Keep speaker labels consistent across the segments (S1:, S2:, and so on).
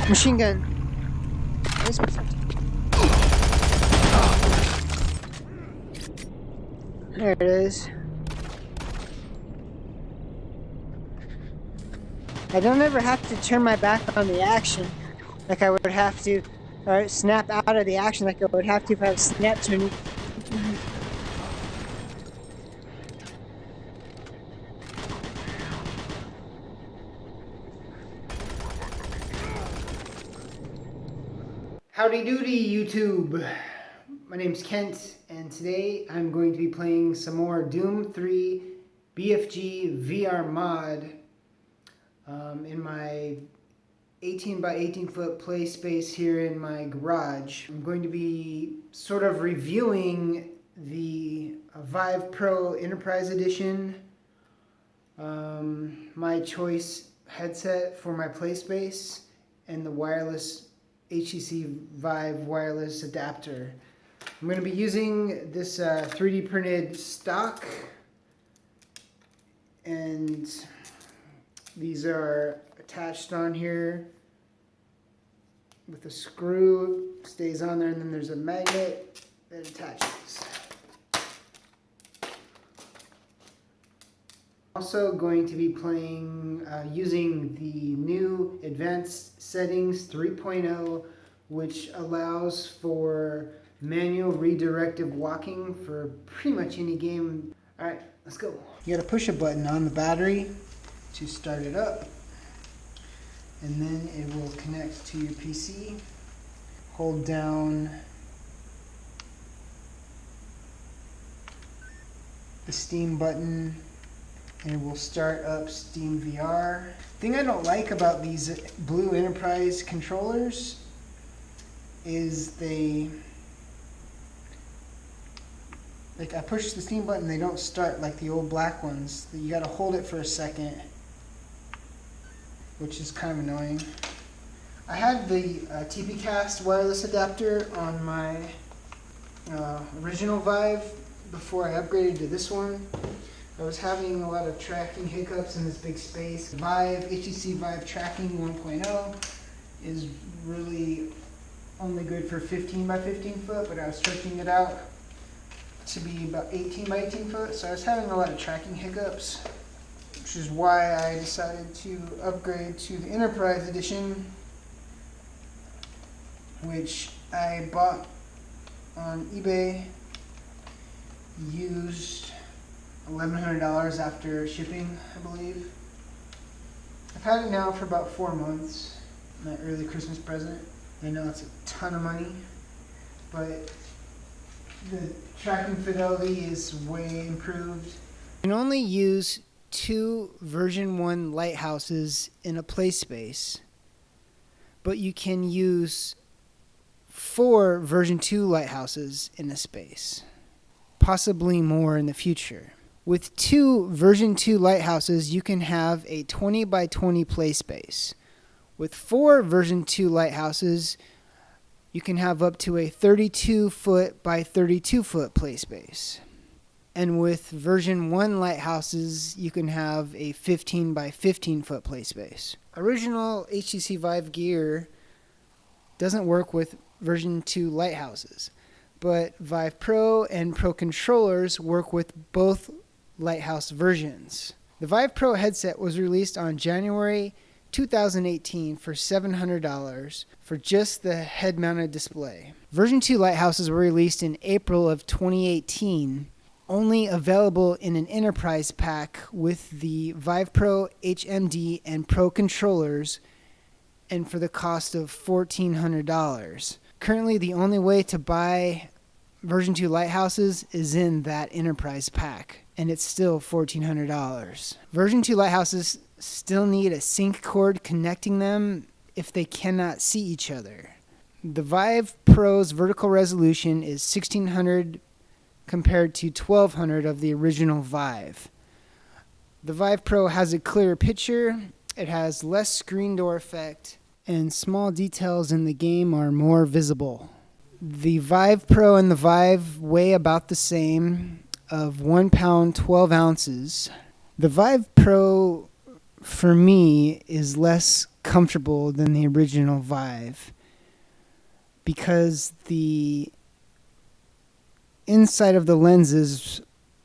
S1: Machine gun. There it is. I don't ever have to turn my back on the action like I would have to, or snap out of the action like I would have to if I was snap turning. Howdy doody, YouTube. My name's Kent, and today I'm going to be playing some more Doom 3 BFG VR mod in my 18 by 18 foot play space here in my garage. I'm going to be sort of reviewing the Vive Pro Enterprise Edition, my choice headset for my play space, and the wireless HTC Vive wireless adapter. I'm going to be using this 3D printed stock, and these are attached on here with a screw, stays on there, and then there's a magnet that attaches. Also going to be playing using the new advanced settings 3.0, which allows for manual redirective walking for pretty much any game. Alright, let's go. You gotta push a button on the battery to start it up, and then it will connect to your PC. Hold down the Steam button and it will start up Steam VR. The thing I don't like about these blue Enterprise controllers is I push the Steam button, they don't start like the old black ones. You gotta hold it for a second, which is kind of annoying. I had the TPcast wireless adapter on my original Vive before I upgraded to this one. I was having a lot of tracking hiccups in this big space. Vive, HTC Vive Tracking 1.0 is really only good for 15 by 15 foot, but I was stretching it out to be about 18 by 18 foot, so I was having a lot of tracking hiccups, which is why I decided to upgrade to the Enterprise Edition, which I bought on eBay, used $1,100 after shipping, I believe. I've had it now for about 4 months, my early Christmas present. I know it's a ton of money, but the tracking fidelity is way improved. You can only use 2 version 1 lighthouses in a play space, but you can use 4 version 2 lighthouses in a space, possibly more in the future. With 2 version 2 lighthouses, you can have a 20 by 20 play space. With 4 version 2 lighthouses, you can have up to a 32 foot by 32 foot play space. And with version 1 lighthouses, you can have a 15 by 15 foot play space. Original HTC Vive gear doesn't work with version 2 lighthouses, but Vive Pro and Pro controllers work with both lighthouse versions. The Vive Pro headset was released on January 2018 for $700 for just the head-mounted display. Version 2 lighthouses were released in April of 2018, only available in an enterprise pack with the Vive Pro HMD and Pro controllers, and for the cost of $1,400. Currently, the only way to buy version 2 lighthouses is in that enterprise pack, and it's still $1,400. Version 2 lighthouses still need a sync cord connecting them if they cannot see each other. The Vive Pro's vertical resolution is 1600 compared to 1200 of the original Vive. The Vive Pro has a clearer picture, it has less screen door effect, and small details in the game are more visible. The Vive Pro and the Vive weigh about the same, of 1 pound 12 ounces. The Vive Pro, for me, is less comfortable than the original Vive, because the inside of the lenses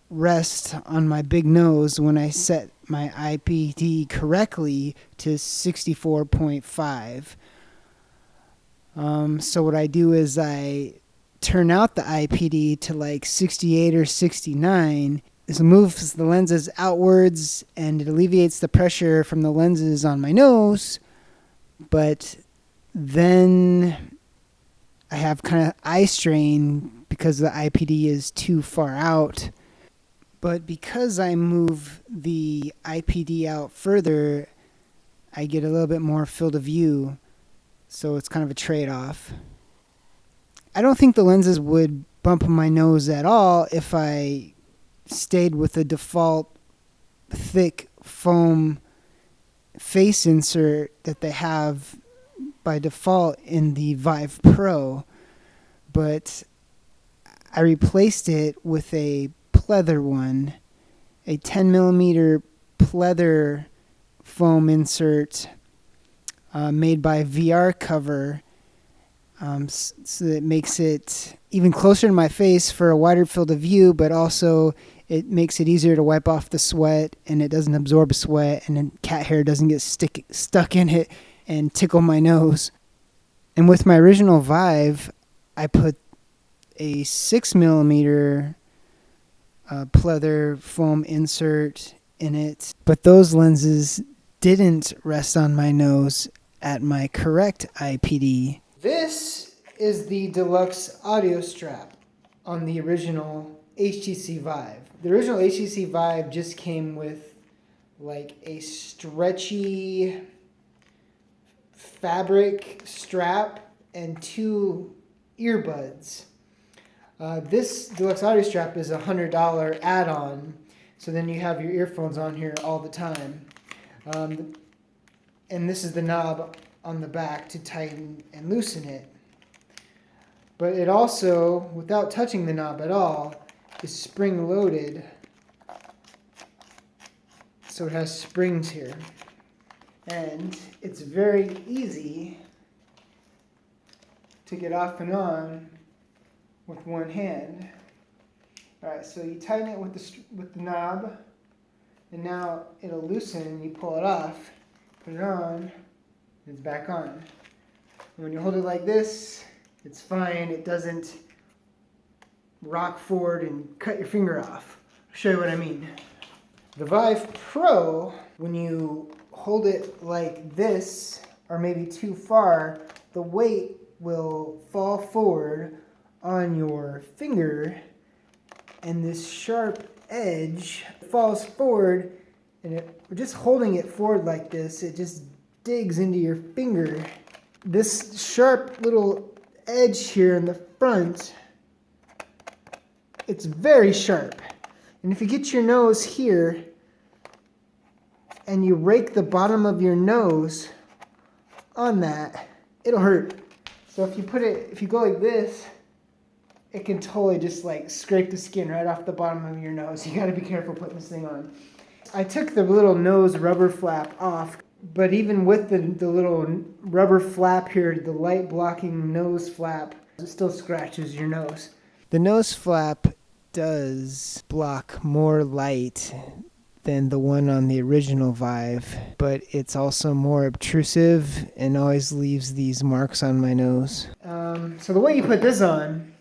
S1: rest on my big nose when I set my IPD correctly to 64.5. So what I do is I turn out the IPD to like 68 or 69. This moves the lenses outwards and it alleviates the pressure from the lenses on my nose, but then I have kind of eye strain because the IPD is too far out. But because I move the IPD out further, I get a little bit more field of view, so it's kind of a trade-off. I don't think the lenses would bump my nose at all if I stayed with the default thick foam face insert that they have by default in the Vive Pro, but I replaced it with a pleather one, a 10 millimeter pleather foam insert made by VR Cover, so that makes it even closer to my face for a wider field of view, but also it makes it easier to wipe off the sweat, and it doesn't absorb sweat, and then cat hair doesn't get stuck in it and tickle my nose. And with my original Vive, I put a 6 millimeter pleather foam insert in it, but those lenses didn't rest on my nose at my correct IPD. This is the Deluxe audio strap on the original HTC Vive. The original HTC Vive just came with like a stretchy fabric strap and 2 earbuds. This Deluxe audio strap is a $100 add-on, so then you have your earphones on here all the time. And this is the knob on the back to tighten and loosen it. But it also, without touching the knob at all, is spring-loaded. So it has springs here. And it's very easy to get off and on with one hand. Alright, so you tighten it with the knob, and now it'll loosen and you pull it off, put it on, and it's back on. And when you hold it like this, it's fine. It doesn't rock forward and cut your finger off. I'll show you what I mean. The Vive Pro, when you hold it like this, or maybe too far, the weight will fall forward on your finger, and this sharp edge falls forward, and we're just holding it forward like this, it just digs into your finger. This sharp little edge here in the front, it's very sharp. And if you get your nose here and you rake the bottom of your nose on that, it'll hurt. So if you go like this, it can totally just like scrape the skin right off the bottom of your nose. You gotta be careful putting this thing on. I took the little nose rubber flap off, but even with the little rubber flap here, the light blocking nose flap, it still scratches your nose. The nose flap does block more light than the one on the original Vive, but it's also more obtrusive and always leaves these marks on my nose. So the way you put this on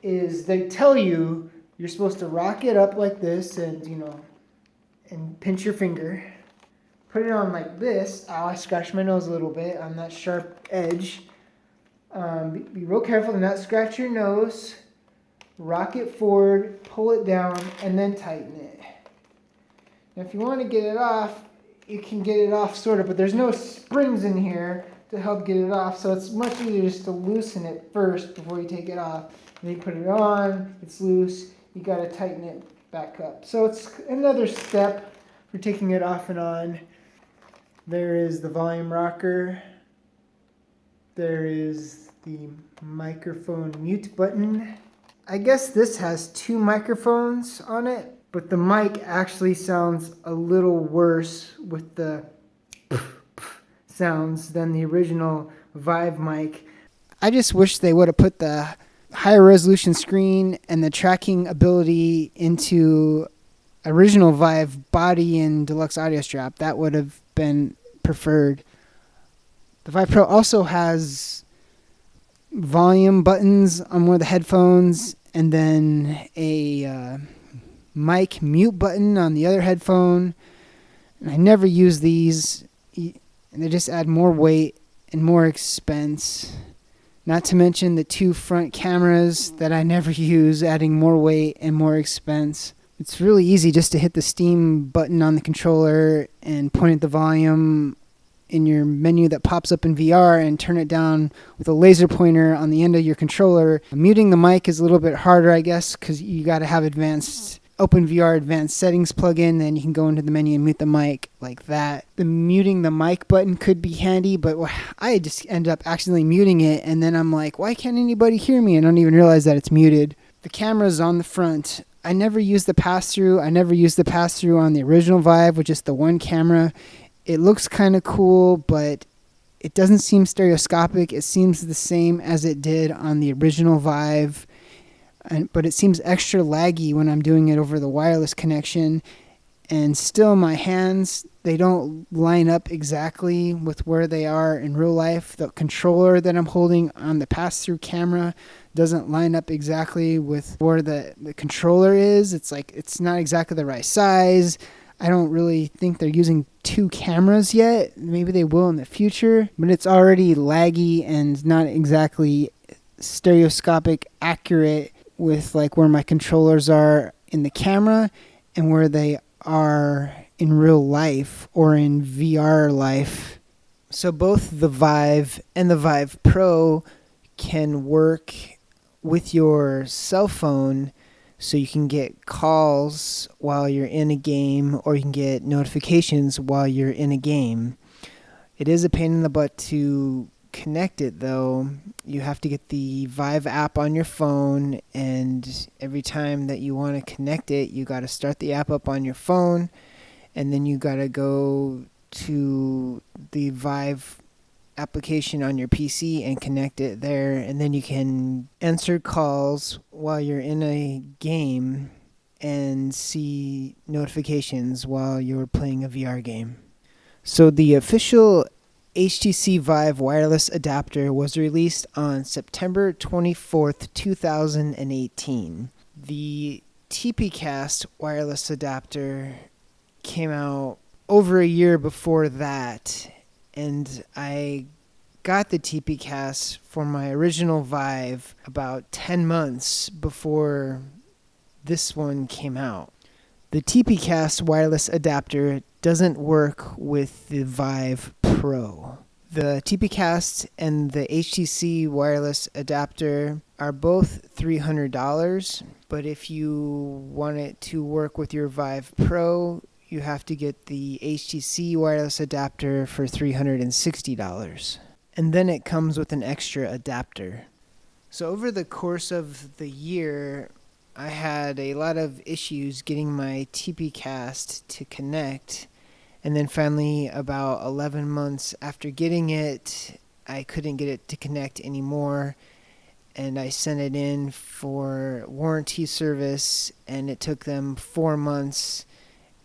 S1: is they tell you you're supposed to rock it up like this and, and pinch your finger. Put it on like this. Ow, I scratched my nose a little bit on that sharp edge. Be real careful to not scratch your nose. Rock it forward, pull it down, and then tighten it. Now if you want to get it off, you can get it off sort of, but there's no springs in here to help get it off, so it's much easier just to loosen it first before you take it off. And then you put it on, it's loose, you got to tighten it back up. So it's another step for taking it off and on. There is the volume rocker. There is the microphone mute button. I guess this has 2 microphones on it, but the mic actually sounds a little worse with the sounds than the original Vive mic. I just wish they would have put the higher resolution screen and the tracking ability into original Vive body and Deluxe audio strap. That would have been preferred. The Vive Pro also has volume buttons on one of the headphones and then a mic mute button on the other headphone. And I never use these, and they just add more weight and more expense. Not to mention the 2 front cameras that I never use, adding more weight and more expense. It's really easy just to hit the Steam button on the controller and point at the volume in your menu that pops up in VR and turn it down with a laser pointer on the end of your controller. Muting the mic is a little bit harder, I guess, because you got to have OpenVR advanced settings plugin, then you can go into the menu and mute the mic like that. The muting the mic button could be handy, but I just end up accidentally muting it, and then I'm like, why can't anybody hear me? And I don't even realize that it's muted. The camera's on the front. I never use the pass-through. I never used the pass-through on the original Vive with just the one camera. It looks kind of cool, but it doesn't seem stereoscopic. It seems the same as it did on the original Vive. But it seems extra laggy when I'm doing it over the wireless connection. And still my hands, they don't line up exactly with where they are in real life. The controller that I'm holding on the pass-through camera doesn't line up exactly with where the controller is. It's like it's not exactly the right size. I don't really think they're using 2 cameras yet. Maybe they will in the future. But it's already laggy and not exactly stereoscopic accurate with like where my controllers are in the camera and where they are in real life or in VR life. So both the Vive and the Vive Pro can work with your cell phone, so you can get calls while you're in a game or you can get notifications while you're in a game. It is a pain in the butt to connect it though. You have to get the Vive app on your phone, and every time that you want to connect it, you got to start the app up on your phone, and then you got to go to the Vive application on your PC and connect it there, and then you can answer calls while you're in a game and see notifications while you're playing a VR game. So the official HTC Vive wireless adapter was released on September 24th, 2018. The TPcast wireless adapter came out over a year before that, and I got the TPcast for my original Vive about 10 months before this one came out. The TPcast wireless adapter doesn't work with the Vive Pro. The TPcast and the HTC wireless adapter are both $300, but if you want it to work with your Vive Pro, you have to get the HTC wireless adapter for $360. And then it comes with an extra adapter. So over the course of the year, I had a lot of issues getting my TPcast to connect. And then finally, about 11 months after getting it, I couldn't get it to connect anymore. And I sent it in for warranty service, and it took them 4 months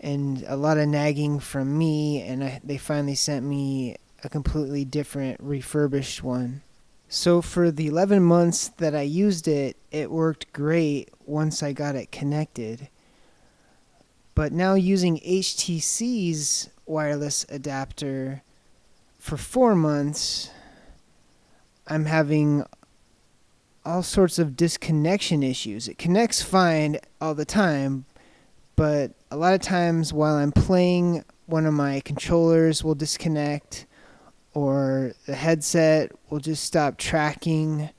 S1: and a lot of nagging from me, and they finally sent me a completely different refurbished one. So for the 11 months that I used it, it worked great once I got it connected. But now using HTC's wireless adapter for 4 months, I'm having all sorts of disconnection issues. It connects fine all the time, but a lot of times while I'm playing, one of my controllers will disconnect, or the headset will just stop tracking.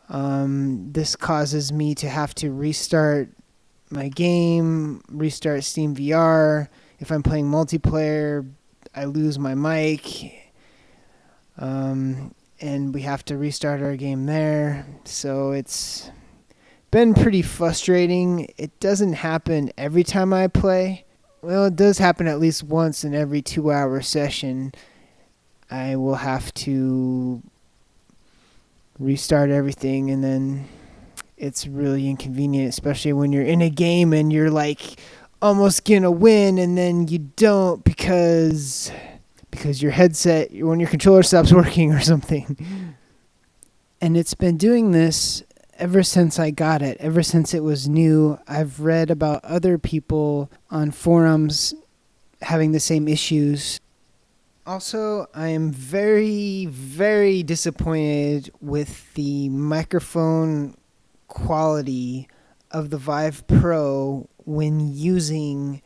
S1: This causes me to have to restart my game, restart Steam VR. If I'm playing multiplayer, I lose my mic, and we have to restart our game there. So it's been pretty frustrating. It doesn't happen every time I play. Well, it does happen at least once in every 2-hour session. I will have to restart everything, and then it's really inconvenient, especially when you're in a game and you're like almost gonna win and then you don't because your headset, when your controller stops working or something. And it's been doing this ever since I got it, ever since it was new. I've read about other people on forums having the same issues. Also, I am very, very disappointed with the microphone quality of the Vive Pro when using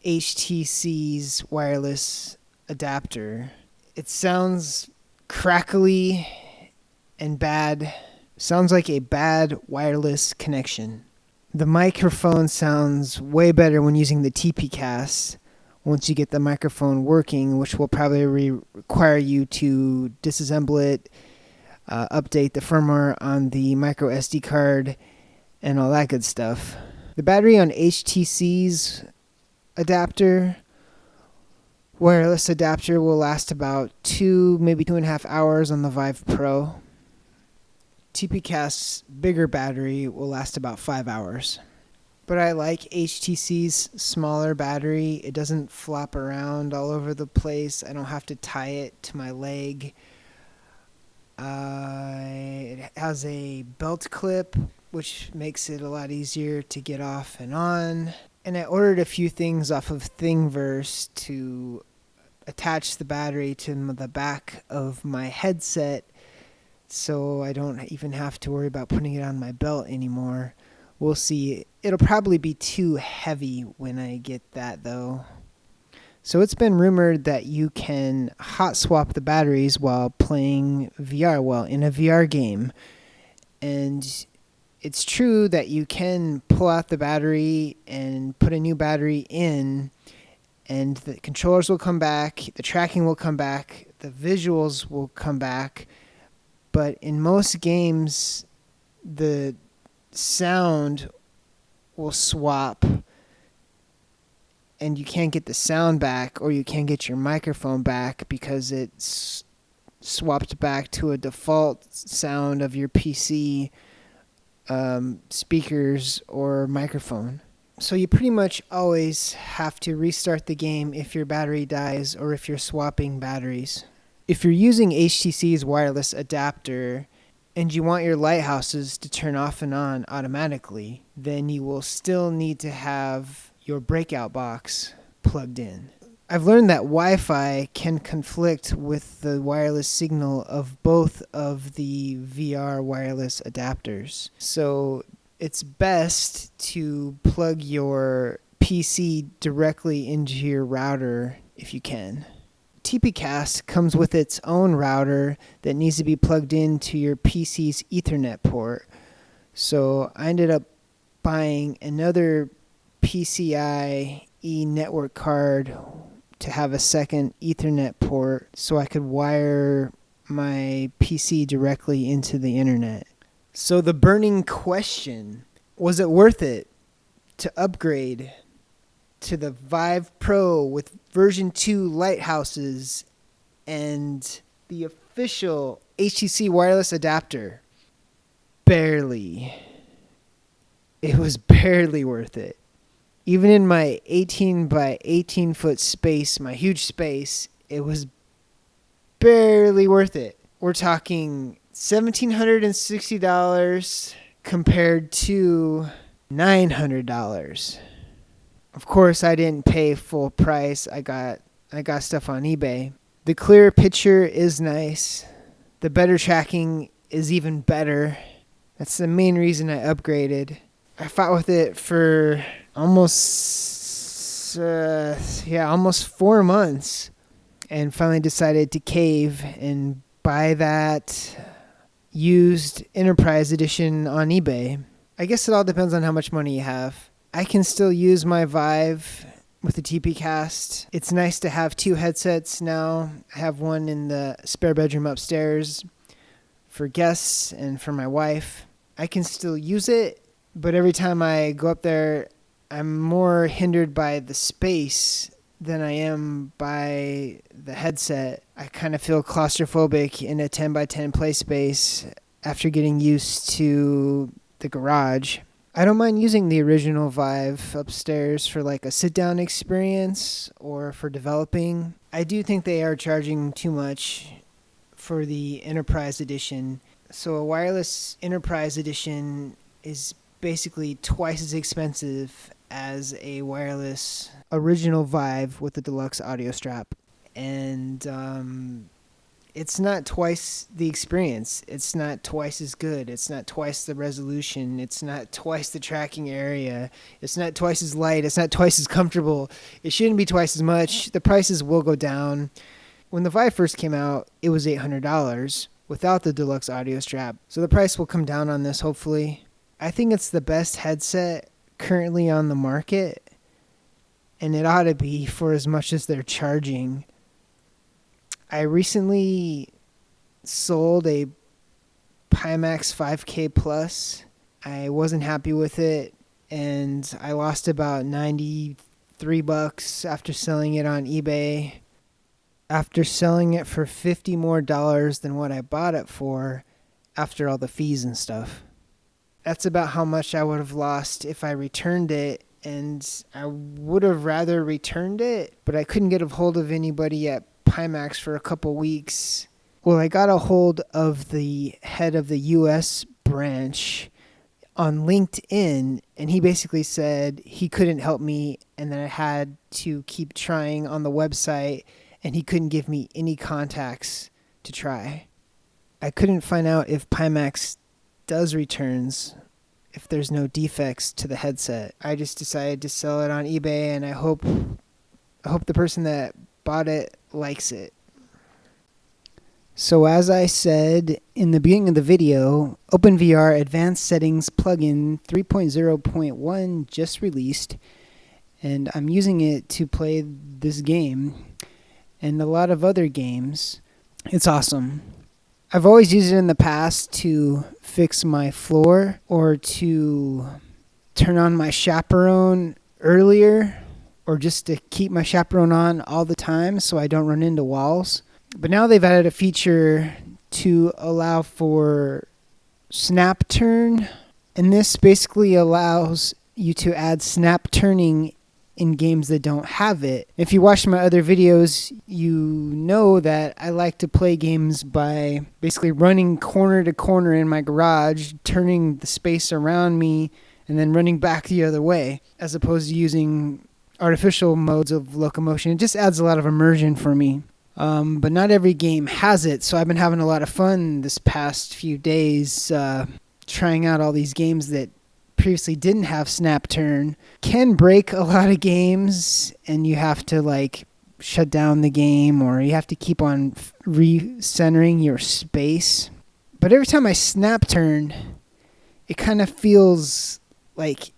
S1: HTC's wireless adapter. It sounds crackly and bad. Sounds like a bad wireless connection. The microphone sounds way better when using the TPcast once you get the microphone working, which will probably require you to disassemble it, update the firmware on the micro SD card, and all that good stuff. The battery on HTC's adapter, wireless adapter, will last about 2, maybe 2.5 hours on the Vive Pro. TPcast's bigger battery will last about 5 hours. But I like HTC's smaller battery. It doesn't flop around all over the place. I don't have to tie it to my leg. It has a belt clip, which makes it a lot easier to get off and on. And I ordered a few things off of Thingiverse to attach the battery to the back of my headset, so I don't even have to worry about putting it on my belt anymore. We'll see. It'll probably be too heavy when I get that, though. So it's been rumored that you can hot swap the batteries while playing VR, in a VR game. And it's true that you can pull out the battery and put a new battery in, and the controllers will come back, the tracking will come back, the visuals will come back. But in most games, the sound will swap, and you can't get the sound back, or you can't get your microphone back because it's swapped back to a default sound of your PC speakers or microphone. So you pretty much always have to restart the game if your battery dies or if you're swapping batteries. If you're using HTC's wireless adapter and you want your lighthouses to turn off and on automatically, then you will still need to have your breakout box plugged in. I've learned that Wi-Fi can conflict with the wireless signal of both of the VR wireless adapters. So it's best to plug your PC directly into your router if you can. TPcast comes with its own router that needs to be plugged into your PC's Ethernet port. So I ended up buying another PCIe network card to have a second Ethernet port so I could wire my PC directly into the internet. So the burning question, was it worth it to upgrade to the Vive Pro with version 2 lighthouses and the official HTC wireless adapter? Barely. It was barely worth it. Even in my 18 by 18 foot space, my huge space, it was barely worth it. We're talking $1,760 compared to $900. Of course, I didn't pay full price. I got stuff on eBay. The clear picture is nice. The better tracking is even better. That's the main reason I upgraded. I fought with it for almost 4 months and finally decided to cave and buy that used Enterprise edition on eBay. I guess it all depends on how much money you have. I can still use my Vive with the TPcast. It's nice to have 2 headsets now. I have one in the spare bedroom upstairs for guests and for my wife. I can still use it, but every time I go up there, I'm more hindered by the space than I am by the headset. I kind of feel claustrophobic in a 10 by 10 play space after getting used to the garage. I don't mind using the original Vive upstairs for like a sit-down experience or for developing. I do think they are charging too much for the Enterprise Edition. So a wireless Enterprise Edition is basically twice as expensive as a wireless original Vive with the Deluxe audio strap. And it's not twice the experience. It's not twice as good. It's not twice the resolution. It's not twice the tracking area. It's not twice as light. It's not twice as comfortable. It shouldn't be twice as much. The prices will go down. When the Vive first came out, it was $800 without the Deluxe audio strap. So the price will come down on this, hopefully. I think it's the best headset currently on the market, and it ought to be for as much as they're charging. I recently sold a Pimax 5K Plus. I wasn't happy with it, and I lost about $93 after selling it on eBay. After selling it for $50 more than what I bought it for after all the fees and stuff. That's about how much I would have lost if I returned it, and I would have rather returned it, but I couldn't get a hold of anybody at Pimax for a couple weeks. Well, I got a hold of the head of the US branch on LinkedIn, and he basically said he couldn't help me and that I had to keep trying on the website, and he couldn't give me any contacts to try. I couldn't find out if Pimax does returns if there's no defects to the headset. I just decided to sell it on eBay, and I hope the person that bought it likes it. So as I said in the beginning of the video, OpenVR Advanced Settings plugin 3.0.1 just released, and I'm using it to play this game and a lot of other games. It's awesome. I've always used it in the past to fix my floor or to turn on my chaperone earlier, or just to keep my chaperone on all the time so I don't run into walls. But now they've added a feature to allow for snap turn, and this basically allows you to add snap turning in games that don't have it. If you watch my other videos, you know that I like to play games by basically running corner to corner in my garage, turning the space around me, and then running back the other way, as opposed to using artificial modes of locomotion. It just adds a lot of immersion for me. But not every game has it, so I've been having a lot of fun this past few days trying out all these games that previously didn't have snap turn. Can break a lot of games, and you have to like shut down the game, or you have to keep on recentering your space. But every time I snap turn, it kind of feels like,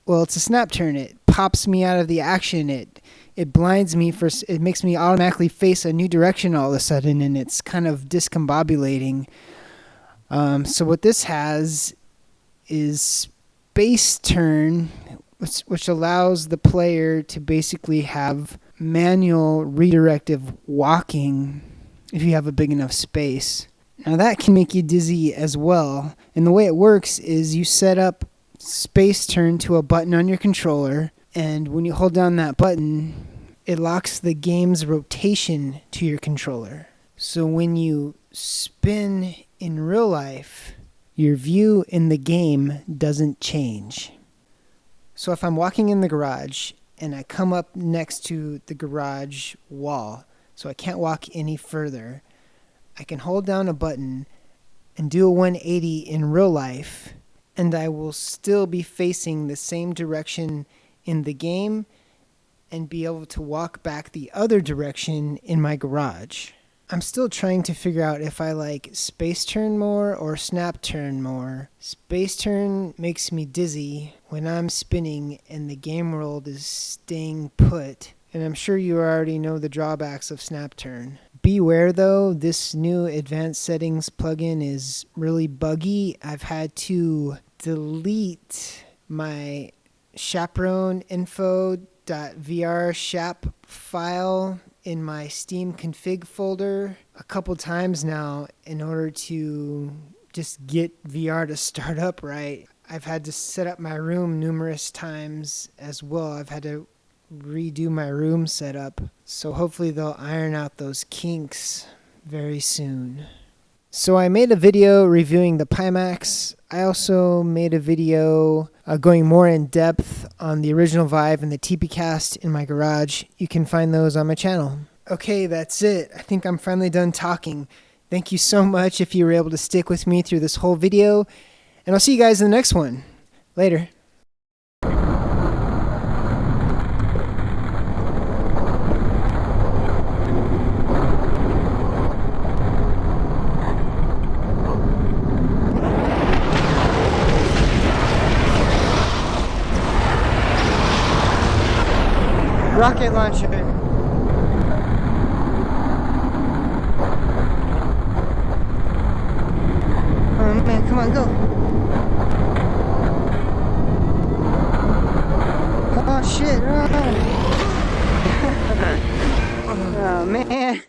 S1: well, it's a snap turn. It pops me out of the action. It blinds me it makes me automatically face a new direction all of a sudden, and it's kind of discombobulating. So what this has is space turn, which allows the player to basically have manual redirective walking if you have a big enough space. Now that can make you dizzy as well, and the way it works is you set up space turn to a button on your controller, and when you hold down that button, it locks the game's rotation to your controller. So when you spin in real life, your view in the game doesn't change. So if I'm walking in the garage and I come up next to the garage wall, so I can't walk any further, I can hold down a button and do a 180 in real life, and I will still be facing the same direction in the game and be able to walk back the other direction in my garage. I'm still trying to figure out if I like space turn more or snap turn more. Space turn makes me dizzy when I'm spinning and the game world is staying put. And I'm sure you already know the drawbacks of snap turn. Beware though, this new advanced settings plugin is really buggy. I've had to delete my chaperone info .vrshap file in my Steam config folder a couple times now in order to just get VR to start up right. I've had to set up my room numerous times as well. I've had to redo my room setup. So hopefully they'll iron out those kinks very soon. So I made a video reviewing the Pimax. I also made a video going more in depth on the original Vive and the TPcast in my garage. You can find those on my channel. Okay, that's it. I think I'm finally done talking. Thank you so much if you were able to stick with me through this whole video. And I'll see you guys in the next one. Later. Rocket launcher. Oh man, come on, go. Oh shit. Oh, oh man.